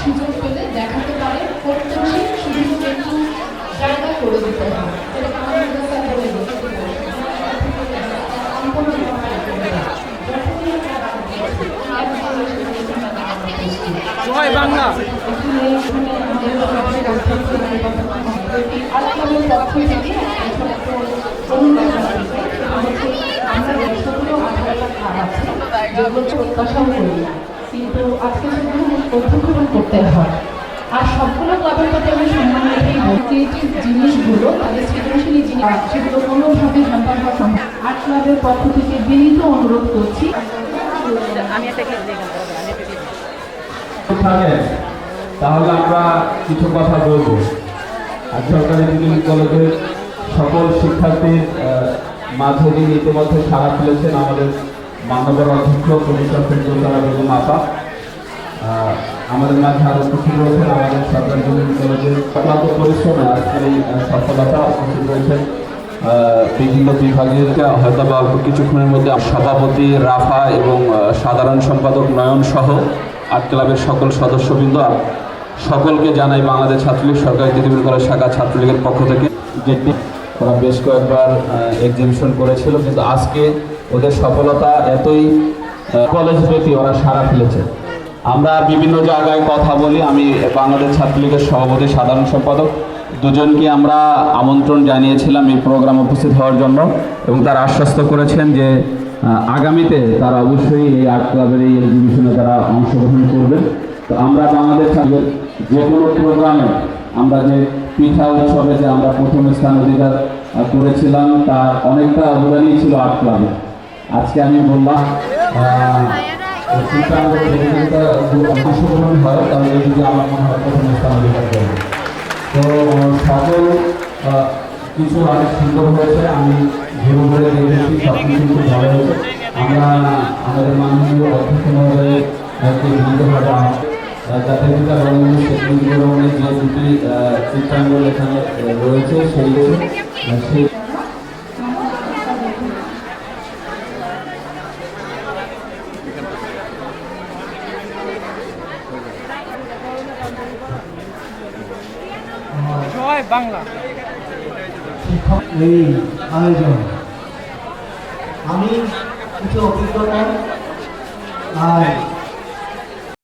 সুযোগ পেলে দেখাতে পারে প্রত্যেকে শুধু একটু জায়গা করে দিতে হয়। জয় বাংলা। প্রত্যাশাও করি না, কিন্তু আজকে সেগুলো অধ্যক্ষণ করতে হয়। আর সবগুলো ক্লাবের প্রতি আমি সম্মান রেখেই ক্রিয়েটিভ জিনিসগুলো তাদের সৃজনশীল জিনিস সেগুলো কোনোভাবে হ্যাম্পার হওয়া সম্ভব। আর্ট ক্লাবের পক্ষ থেকে বিনীত অনুরোধ করছি তাহলে আমরা কিছু কথা বলবো। আর সরকারি ডিগ্রি কলেজের সকল শিক্ষার্থীর মাঝে যিনি ইতিমধ্যে সাড়া ফেলেছেন আমাদের মাননীয় অধ্যক্ষ প্রফেসর ফেরদৌসা বেগম আপা, আমাদের মাঝে আরো উপস্থিত রয়েছেন আমাদের সরকারি ডিগ্রি কলেজের অক্লান্ত পরিশ্রমে আজকের এই সফলতা উপস্থিত রয়েছেন বিভিন্ন বিভাগের হয়তো বা কিছুক্ষণের মধ্যে সভাপতি রাফা এবং সাধারণ সম্পাদক নয়ন সহ আর্ট ক্লাবের সকল সদস্যবৃন্দ সকলকে জানাই বাংলাদেশ ছাত্রলীগ সরকারি ডিগ্রি কলেজ শাখা ছাত্রলীগের পক্ষ থেকে যেটি ওরা বেশ কয়েকবার এক্সিবিশন করেছিল, কিন্তু আজকে ওদের সফলতা এতই কলেজ ব্যাপী ওরা সাড়া ফেলেছে। আমরা বিভিন্ন জায়গায় কথা বলি, আমি বাংলাদেশ ছাত্রলীগের সভাপতি সাধারণ সম্পাদক দুজনকে আমরা আমন্ত্রণ জানিয়েছিলাম এই প্রোগ্রামে উপস্থিত হওয়ার জন্য, এবং তারা আশ্বস্ত করেছেন যে আগামীতে তারা অবশ্যই এই আর্ট ক্লাবের এই এক্সিবিশনে তারা অংশগ্রহণ করবেন। তো আমরা বাংলাদেশ ছাত্রলীগের যে কোনো প্রোগ্রামে আমরা যে পিঠা উৎসবে যে আমরা প্রথম স্থান অধিকার করেছিলাম তার অনেকটা অবদানই ছিল আর্ট ক্লাবে। আজকে আমি বললাম অংশগ্রহণ হয় তাহলে যদি আমার মনে হয় প্রথম স্থান অধিকার করবে। তো সকল কিছু অনেক সুন্দর হয়েছে, আমি ঘুরে ঘুরে দেখেছি, সব কিছু খুব ভালো হয়েছে। আমরা আমাদের মাননীয় অধ্যক্ষ মহোদয়ের বিনীতভাবে জাতীয় পিতা বঙ্গবন্ধু শেখ মুজিবুর রহমানের যে দুটি চিত্রাঙ্গন এখানে রয়েছে সেই জয় বাংলা। এই আয়োজন আমি কিছু অভিজ্ঞতা আর